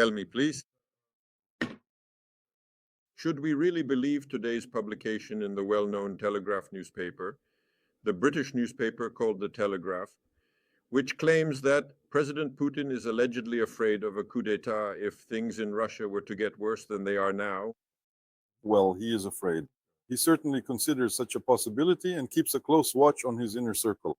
Tell me, please. Should we really believe today's publication in the well-known Telegraph newspaper, the British newspaper called The Telegraph, which claims that President Putin is allegedly afraid of a coup d'etat if things in Russia were to get worse than they are now? Well, he is afraid. He certainly considers such a possibility and keeps a close watch on his inner circle.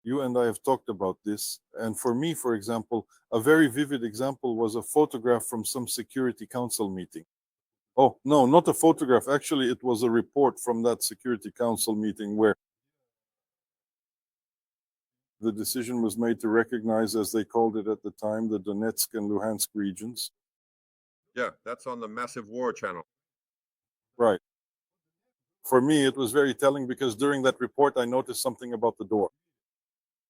You and I have talked about this, and for me, for example, a very vivid example was a photograph from some Security Council meeting. Oh, no, not a photograph. Actually, it was a report from that Security Council meeting where the decision was made to recognize, as they called it at the time, the Donetsk and Luhansk regions. Yeah, that's on the Massive War channel. Right. For me, it was very telling because during that report, I noticed something about the door.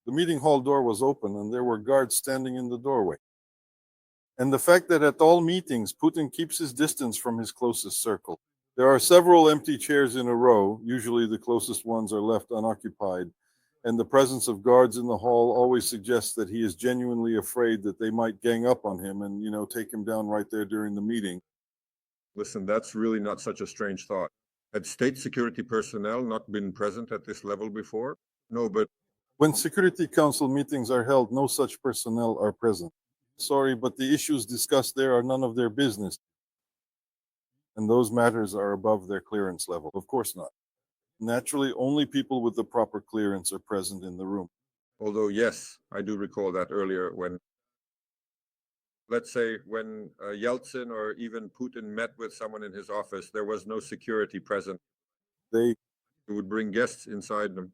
The meeting hall door was open and there were guards standing in the doorway. And the fact that at all meetings, Putin keeps his distance from his closest circle. There are several empty chairs in a row. Usually the closest ones are left unoccupied. And the presence of guards in the hall always suggests that he is genuinely afraid that they might gang up on him and, take him down right there during the meeting. Listen, that's really not such a strange thought. Had state security personnel not been present at this level before? No, but when Security Council meetings are held, no such personnel are present. Sorry, but the issues discussed there are none of their business. And those matters are above their clearance level. Of course not. Naturally, only people with the proper clearance are present in the room. Although, yes, I do recall that earlier when, let's say, when Yeltsin or even Putin met with someone in his office, there was no security present. They would bring guests inside them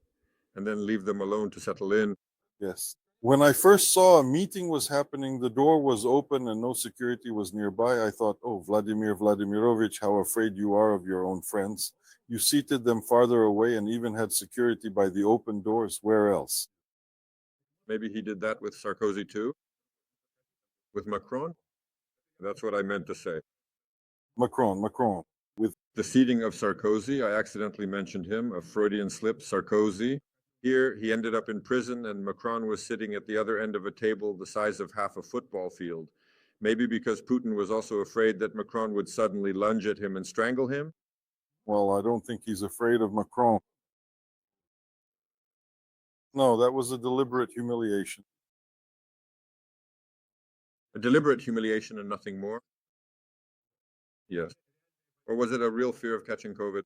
and then leave them alone to settle in. Yes. When I first saw a meeting was happening, the door was open and no security was nearby, I thought, oh, Vladimir Vladimirovich, how afraid you are of your own friends. You seated them farther away and even had security by the open doors. Where else? Maybe he did that with Sarkozy too? With Macron? That's what I meant to say. Macron. With the seating of Sarkozy, I accidentally mentioned him, a Freudian slip, Sarkozy. Here, he ended up in prison and Macron was sitting at the other end of a table the size of half a football field. Maybe because Putin was also afraid that Macron would suddenly lunge at him and strangle him? Well, I don't think he's afraid of Macron. No, that was a deliberate humiliation. A deliberate humiliation and nothing more? Yes. Or was it a real fear of catching COVID?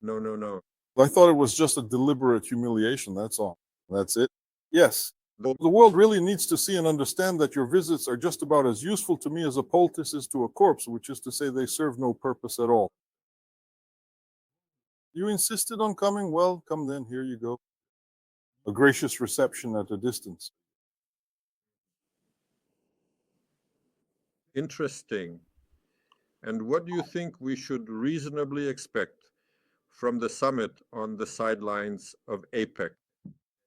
No. I thought it was just a deliberate humiliation, that's all. That's it. Yes. The world really needs to see and understand that your visits are just about as useful to me as a poultice is to a corpse, which is to say they serve no purpose at all. You insisted on coming? Well, come then, here you go. A gracious reception at a distance. Interesting. And what do you think we should reasonably expect from the summit on the sidelines of APEC?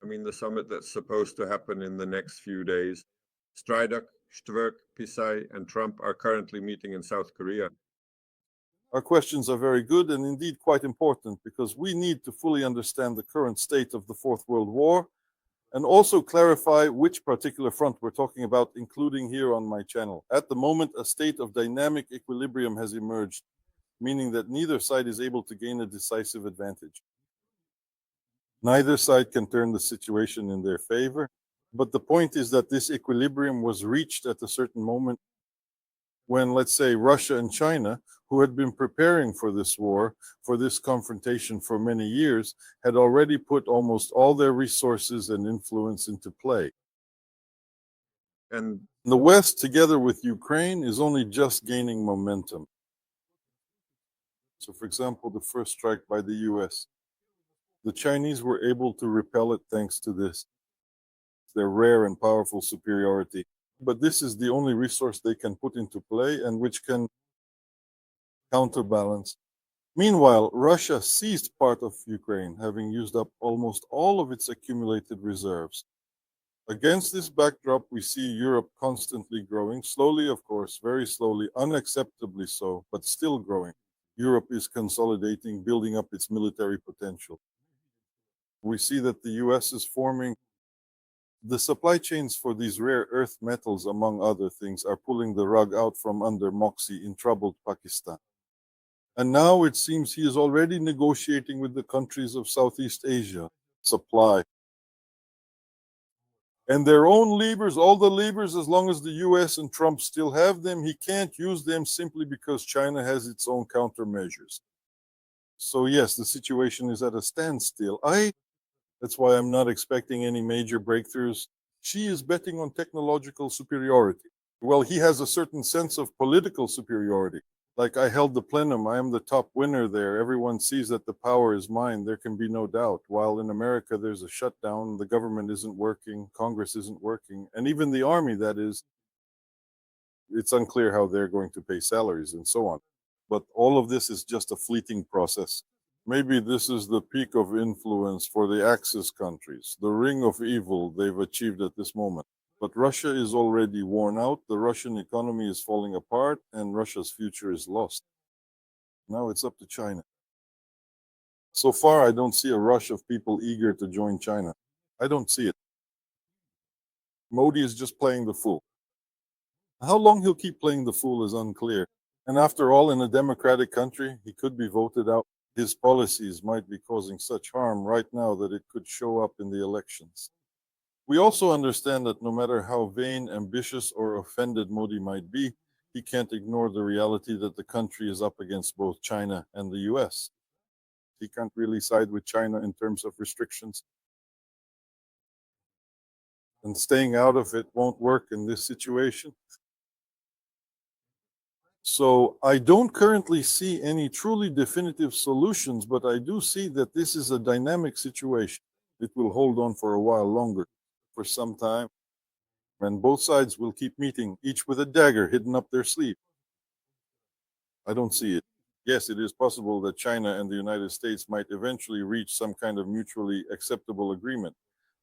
I mean, the summit that's supposed to happen in the next few days. Strydak, Stwerk, Pisai, and Trump are currently meeting in South Korea. Our questions are very good and indeed quite important because we need to fully understand the current state of the Fourth World War and also clarify which particular front we're talking about, including here on my channel. At the moment, a state of dynamic equilibrium has emerged, meaning that neither side is able to gain a decisive advantage. Neither side can turn the situation in their favor, but the point is that this equilibrium was reached at a certain moment when, let's say, Russia and China, who had been preparing for this war, for this confrontation for many years, had already put almost all their resources and influence into play. And the West, together with Ukraine, is only just gaining momentum. So, for example, the first strike by the US, the Chinese were able to repel it thanks to this, their rare and powerful superiority. But this is the only resource they can put into play and which can counterbalance. Meanwhile, Russia seized part of Ukraine, having used up almost all of its accumulated reserves. Against this backdrop, we see Europe constantly growing, slowly, of course, very slowly, unacceptably so, but still growing. Europe is consolidating, building up its military potential. We see that the US is forming The supply chains for these rare earth metals, among other things, are pulling the rug out from under Moxie in troubled Pakistan. And now it seems he is already negotiating with the countries of Southeast Asia supply. And their own levers, all the levers, as long as the US and Trump still have them, he can't use them simply because China has its own countermeasures. So yes, the situation is at a standstill. That's why I'm not expecting any major breakthroughs. She is betting on technological superiority. Well, he has a certain sense of political superiority. Like, I held the plenum, I am the top winner there. Everyone sees that the power is mine. There can be no doubt. While in America, there's a shutdown, the government isn't working, Congress isn't working, and even the army, that is, it's unclear how they're going to pay salaries and so on. But all of this is just a fleeting process. Maybe this is the peak of influence for the Axis countries, the ring of evil they've achieved at this moment. But Russia is already worn out, the Russian economy is falling apart, and Russia's future is lost. Now it's up to China. So far, I don't see a rush of people eager to join China. I don't see it. Modi is just playing the fool. How long he'll keep playing the fool is unclear. And after all, in a democratic country, he could be voted out. His policies might be causing such harm right now that it could show up in the elections. We also understand that no matter how vain, ambitious, or offended Modi might be, he can't ignore the reality that the country is up against both China and the US. He can't really side with China in terms of restrictions. And staying out of it won't work in this situation. So I don't currently see any truly definitive solutions, but I do see that this is a dynamic situation. It will hold on for a while longer, for some time, and both sides will keep meeting, each with a dagger hidden up their sleeve. I don't see it. Yes, it is possible that China and the United States might eventually reach some kind of mutually acceptable agreement.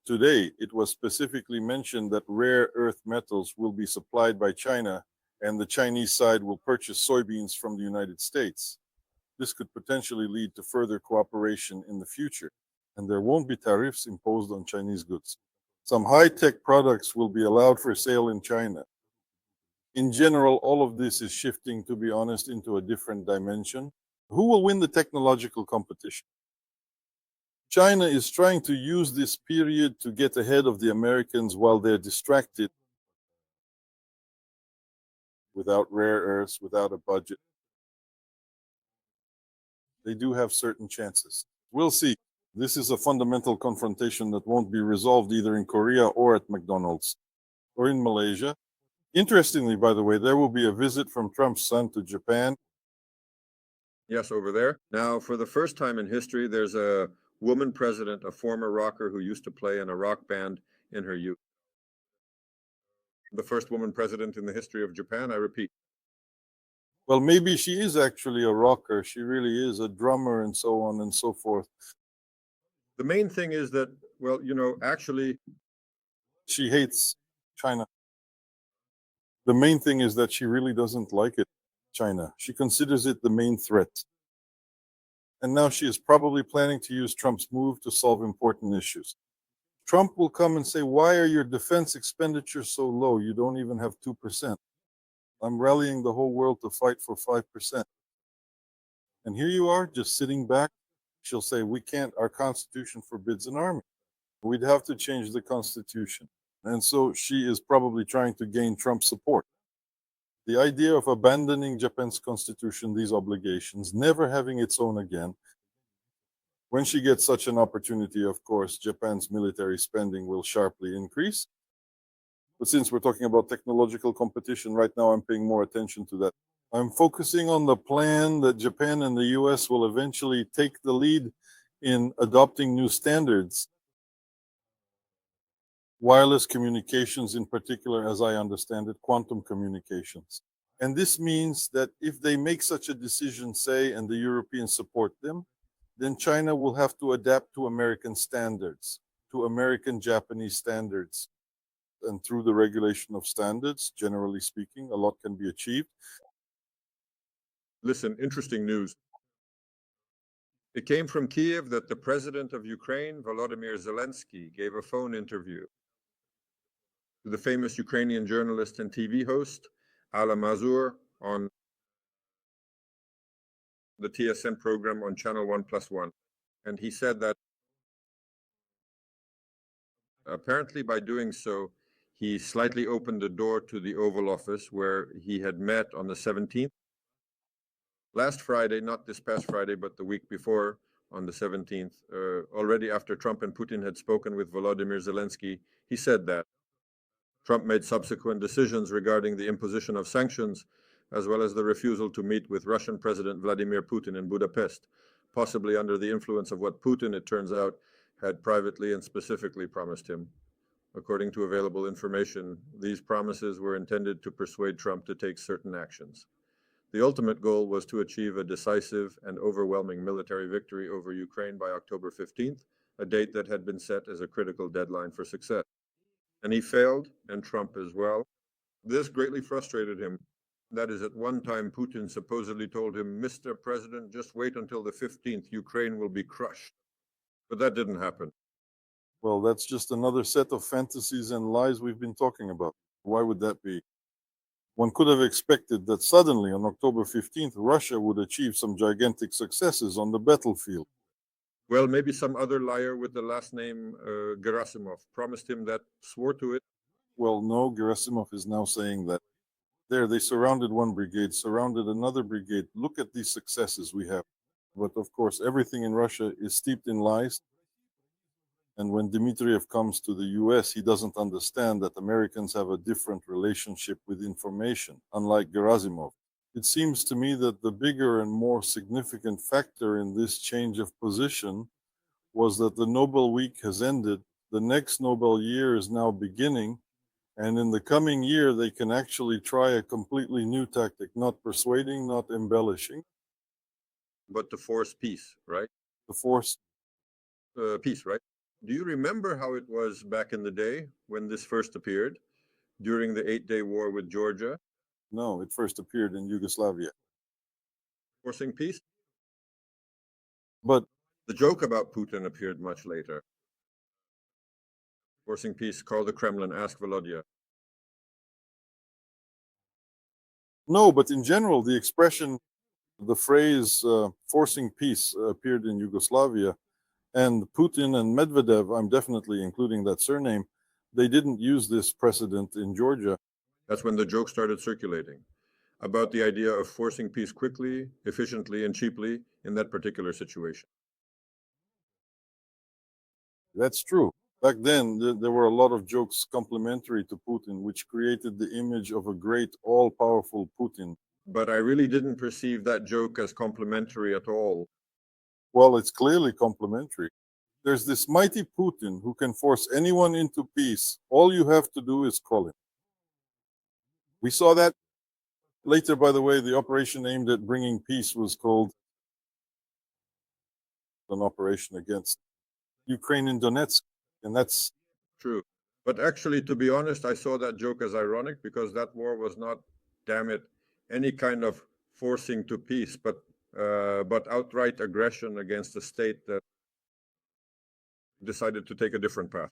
Today, it was specifically mentioned that rare earth metals will be supplied by China and the Chinese side will purchase soybeans from the United States. This could potentially lead to further cooperation in the future, and there won't be tariffs imposed on Chinese goods. Some high-tech products will be allowed for sale in China. In general, all of this is shifting, to be honest, into a different dimension. Who will win the technological competition? China is trying to use this period to get ahead of the Americans while they're distracted without rare earths, without a budget. They do have certain chances. We'll see. This is a fundamental confrontation that won't be resolved either in Korea or at McDonald's or in Malaysia. Interestingly, by the way, there will be a visit from Trump's son to Japan. Yes, over there. Now, for the first time in history, there's a woman president, a former rocker who used to play in a rock band in her youth. The first woman president in the history of Japan, I repeat. Well, maybe she is actually a rocker. She really is a drummer and so on and so forth. The main thing is that, well, actually, She hates China. The main thing is that she really doesn't like it, China. She considers it the main threat. And now she is probably planning to use Trump's move to solve important issues. Trump will come and say, why are your defense expenditures so low? You don't even have 2%. I'm rallying the whole world to fight for 5%. And here you are, just sitting back. She'll say, we can't, our constitution forbids an army. We'd have to change the constitution. And so she is probably trying to gain Trump's support. The idea of abandoning Japan's constitution, these obligations, never having its own again. When she gets such an opportunity, of course, Japan's military spending will sharply increase. But since we're talking about technological competition, right now I'm paying more attention to that. I'm focusing on the plan that Japan and the US will eventually take the lead in adopting new standards. Wireless communications, in particular, as I understand it, quantum communications. And this means that if they make such a decision, say, and the Europeans support them, then China will have to adapt to American standards, to American Japanese standards. And through the regulation of standards, generally speaking, a lot can be achieved. listen, interesting news. It came from Kiev that the president of Ukraine, Volodymyr Zelensky, gave a phone interview. to the famous Ukrainian journalist and TV host, Ala Mazur, on the TSN program on Channel 1+1. And he said that apparently by doing so, he slightly opened the door to the Oval Office where he had met on the 17th. Last Friday, not this past Friday, but the week before, on the 17th, already after Trump and Putin had spoken with Volodymyr Zelensky, he said that Trump made subsequent decisions regarding the imposition of sanctions, as well as the refusal to meet with Russian President Vladimir Putin in Budapest, possibly under the influence of what Putin, it turns out, had privately and specifically promised him. According to available information, these promises were intended to persuade Trump to take certain actions. The ultimate goal was to achieve a decisive and overwhelming military victory over Ukraine by October 15th, a date that had been set as a critical deadline for success. And he failed, and Trump as well. This greatly frustrated him. That is, at one time, Putin supposedly told him, "Mr. President, just wait until the 15th, Ukraine will be crushed." But that didn't happen. Well, that's just another set of fantasies and lies we've been talking about. Why would that be? One could have expected that suddenly on October 15th, Russia would achieve some gigantic successes on the battlefield. Well, maybe some other liar with the last name Gerasimov promised him that, swore to it. Well, no, Gerasimov is now saying that there they surrounded one brigade, surrounded another brigade. Look at these successes we have. But of course, everything in Russia is steeped in lies. And when Dmitriev comes to the US, he doesn't understand that Americans have a different relationship with information, unlike Gerasimov. It seems to me that the bigger and more significant factor in this change of position was that the Nobel week has ended, the next Nobel year is now beginning, and in the coming year they can actually try a completely new tactic, not persuading, not embellishing, But to force peace, right? to force Peace, right? Do you remember how it was back in the day when this first appeared, during the 8-day war with Georgia? No, it first appeared in Yugoslavia. Forcing peace? But The joke about Putin appeared much later. Forcing peace, call the Kremlin, ask Volodya. no, but in general, the expression, the phrase forcing peace appeared in Yugoslavia, and Putin and Medvedev, I'm definitely including that surname, they didn't use this precedent in Georgia. That's when the joke started circulating about the idea of forcing peace quickly, efficiently, and cheaply in that particular situation. That's true. Back then, there were a lot of jokes complimentary to Putin, which created the image of a great, all powerful Putin. But I really didn't perceive that joke as complimentary at all. Well, it's clearly complimentary. There's this mighty Putin who can force anyone into peace. All you have to do is call him. We saw that later, by the way. The operation aimed at bringing peace was called an operation against Ukraine in Donetsk, and that's true. But actually, to be honest, I saw that joke as ironic because that war was not, damn it, any kind of forcing to peace, but outright aggression against a state that decided to take a different path.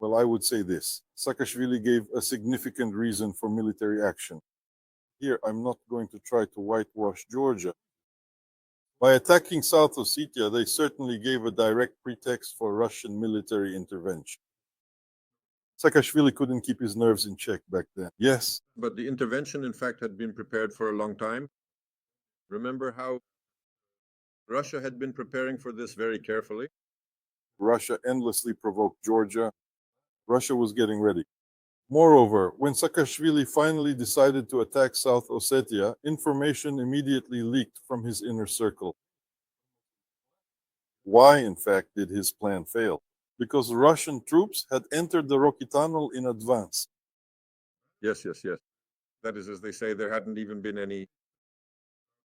Well, I would say this. Saakashvili gave a significant reason for military action. Here, I'm not going to try to whitewash Georgia. By attacking South Ossetia, they certainly gave a direct pretext for Russian military intervention. Saakashvili couldn't keep his nerves in check back then. Yes. But the intervention, in fact, had been prepared for a long time. Remember how Russia had been preparing for this very carefully? Russia endlessly provoked Georgia. Russia was getting ready. Moreover, when Saakashvili finally decided to attack South Ossetia, information immediately leaked from his inner circle. Why, in fact, did his plan fail? Because Russian troops had entered the Rocky Tunnel in advance. Yes. That is, as they say, there hadn't even been any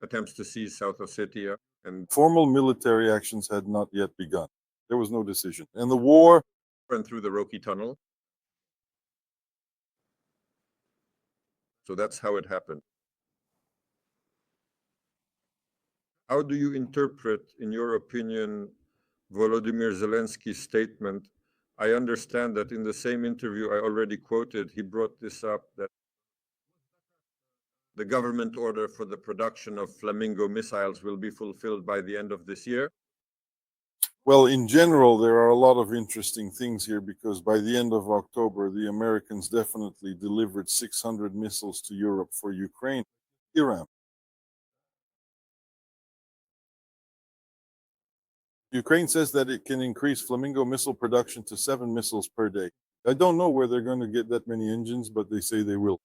attempts to seize South Ossetia, and formal military actions had not yet begun. There was no decision. And the war went through the Rocky Tunnel. So that's how it happened. How do you interpret, in your opinion, Volodymyr Zelensky's statement I understand that in the same interview I already quoted, he brought this up, that the government order for the production of Flamingo missiles will be fulfilled by the end of this year. Well, in general, there are a lot of interesting things here because by the end of October, the Americans definitely delivered 600 missiles to Europe for Ukraine, Iran. Ukraine says that it can increase Flamingo missile production to 7 missiles per day. I don't know where they're going to get that many engines, but they say they will.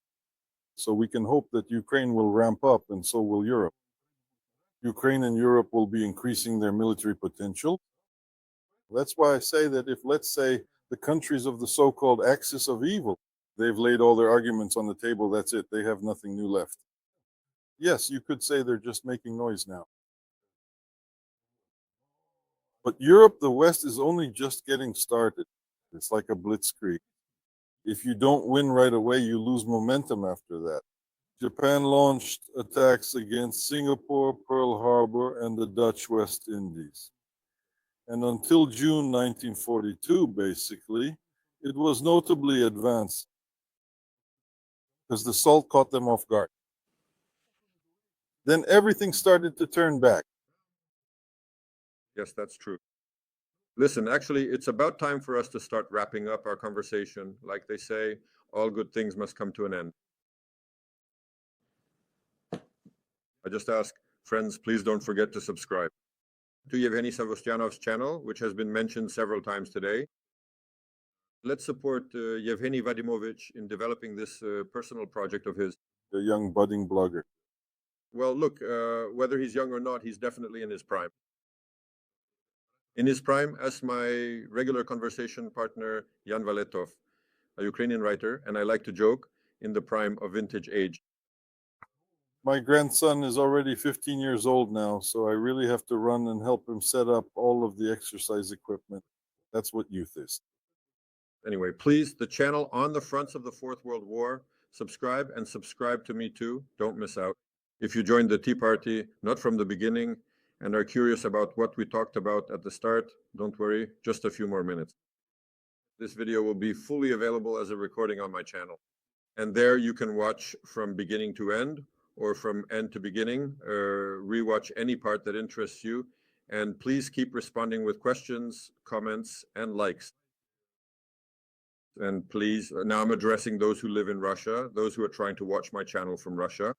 So we can hope that Ukraine will ramp up, and so will Europe. Ukraine and Europe will be increasing their military potential. That's why I say that if, let's say, the countries of the so-called axis of evil, they've laid all their arguments on the table, that's it, they have nothing new left. Yes, you could say they're just making noise now. But Europe, the West, is only just getting started. It's like a blitzkrieg. If you don't win right away, you lose momentum after that. Japan launched attacks against Singapore, Pearl Harbor, and the Dutch West Indies. And until June 1942, basically, it was notably advanced because the SALT caught them off guard. Then everything started to turn back. Yes, that's true. Listen, actually, it's about time for us to start wrapping up our conversation. Like they say, all good things must come to an end. I just ask, friends, please don't forget to subscribe to Yevgeny Savostyanov's channel, which has been mentioned several times today. Let's support Yevgeny Vadimovich in developing this personal project of his. A young budding blogger. Well, look, whether he's young or not, he's definitely in his prime. In his prime, as my regular conversation partner, Jan Valetov, a Ukrainian writer, and I like to joke, in the prime of vintage age. My grandson is already 15 years old now, so I really have to run and help him set up all of the exercise equipment. That's what youth is. Anyway, please, the channel on the fronts of the Fourth World War, subscribe and subscribe to me too. Don't miss out. If you joined the Tea Party, not from the beginning, and are curious about what we talked about at the start, don't worry, just a few more minutes. This video will be fully available as a recording on my channel. And there you can watch from beginning to end, or from end to beginning, rewatch any part that interests you. And please keep responding with questions, comments, and likes. And please, now I'm addressing those who live in Russia, those who are trying to watch my channel from Russia.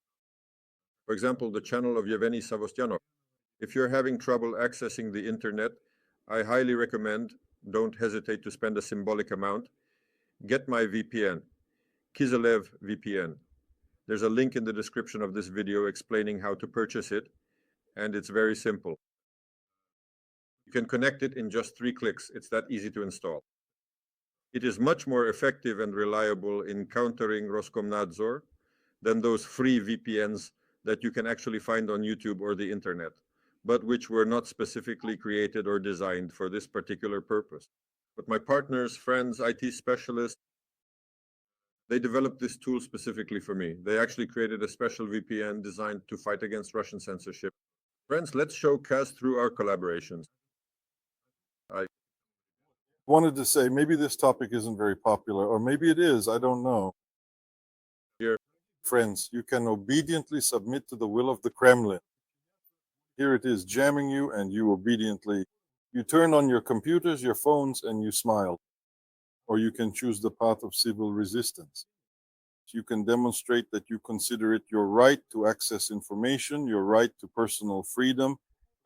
For example, the channel of Yevgeny Savostyanov. If you're having trouble accessing the internet, I highly recommend, don't hesitate to spend a symbolic amount, get my VPN, Kiselyov VPN. There's a link in the description of this video explaining how to purchase it, and it's very simple. You can connect it in just 3 clicks. It's that easy to install. It is much more effective and reliable in countering Roskomnadzor than those free VPNs that you can actually find on YouTube or the internet, but which were not specifically created or designed for this particular purpose. But my partners, friends, IT specialists, they developed this tool specifically for me. They actually created a special VPN designed to fight against Russian censorship. Friends, let's showcase through our collaborations. I Wanted to say maybe this topic isn't very popular, or maybe it is, I don't know. Here. Friends, you can obediently submit to the will of the Kremlin. Here it is jamming you, and you obediently, you turn on your computers, your phones, and you smile. Or you can choose the path of civil resistance. You can demonstrate that you consider it your right to access information, your right to personal freedom,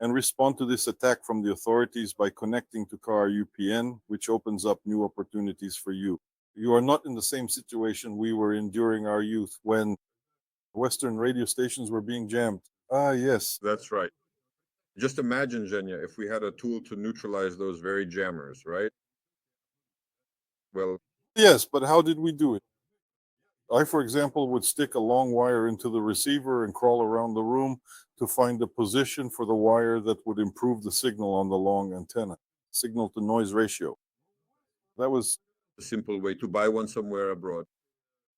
and respond to this attack from the authorities by connecting to KAR UPN, which opens up new opportunities for you. You are not in the same situation we were in during our youth when Western radio stations were being jammed. Ah, yes. That's right. Just imagine, Zhenya, if we had a tool to neutralize those very jammers, right? Well, yes, but how did we do it? I, for example, would stick a long wire into the receiver and crawl around the room to find a position for the wire that would improve the signal on the long antenna, signal to noise ratio. That was a simple way to buy one somewhere abroad.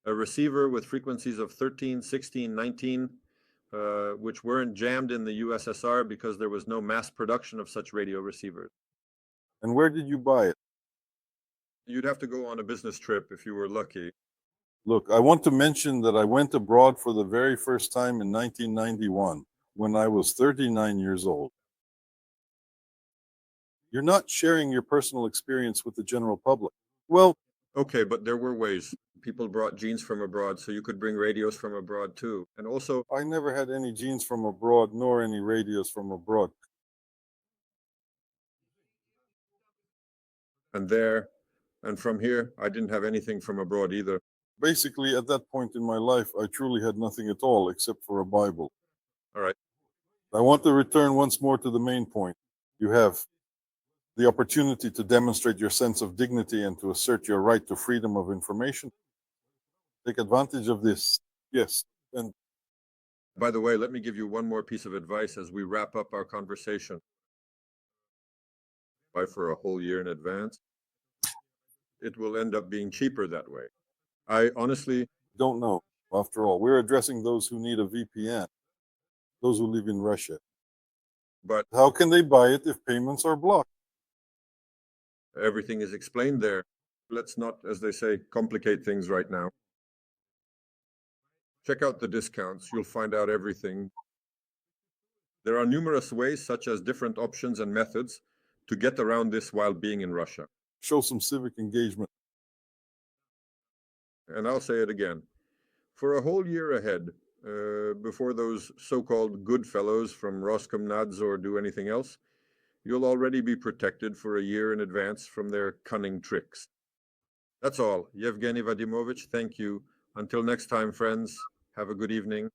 A receiver with frequencies of 13, 16, 19, which weren't jammed in the USSR because there was no mass production of such radio receivers. And where did you buy it? You'd have to go on a business trip if you were lucky. Look, I want to mention that I went abroad for the very first time in 1991 when I was 39 years old. You're not sharing your personal experience with the general public. Well, Okay, but there were ways. People brought genes from abroad, so you could bring radios from abroad too. And also, I never had any genes from abroad nor any radios from abroad. and there, and from here, I didn't have anything from abroad either. Basically, at that point in my life, I truly had nothing at all except for a Bible. All right. I want to return once more to the main point. You have the opportunity to demonstrate your sense of dignity and to assert your right to freedom of information. Take advantage of this. Yes. And By the way, let me give you one more piece of advice as we wrap up our conversation. Buy for a whole year in advance. It will end up being cheaper that way. I honestly, don't know. After all, we're addressing those who need a VPN, those who live in Russia. but How can they buy it if payments are blocked? everything is explained there. Let's not, as they say, complicate things right now. Check out the discounts. You'll find out everything. There are numerous ways, such as different options and methods, to get around this while being in Russia. Show some civic engagement. And I'll say it again. For a whole year ahead, before those so-called good fellows from Roskomnadzor do anything else, you'll already be protected for a year in advance from their cunning tricks. That's all. Yevgeny Vadimovich, thank you. Until next time, friends, have a good evening.